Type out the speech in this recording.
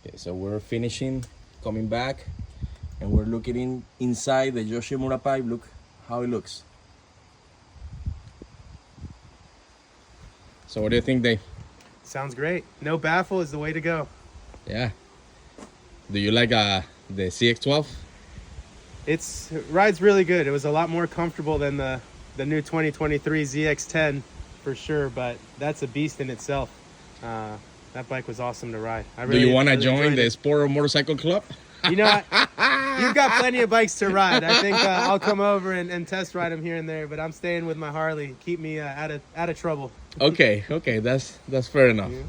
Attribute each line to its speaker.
Speaker 1: Okay, so we're finishing, coming back, and we're looking inside the Yoshimura pipe. Look how it looks. So what do you think, Dave?
Speaker 2: Sounds great. No baffle is the way to go.
Speaker 1: Yeah. Do you like the ZX-12?
Speaker 2: It rides really good. It was a lot more comfortable than the new 2023 ZX-10 for sure, but that's a beast in itself. That bike was awesome to ride.
Speaker 1: Do you want to join the Sport Motorcycle Club?
Speaker 2: You know, you've got plenty of bikes to ride. I think I'll come over and test ride them here and there, but I'm staying with my Harley. Keep me out of trouble.
Speaker 1: Okay, that's fair enough.
Speaker 2: Yeah.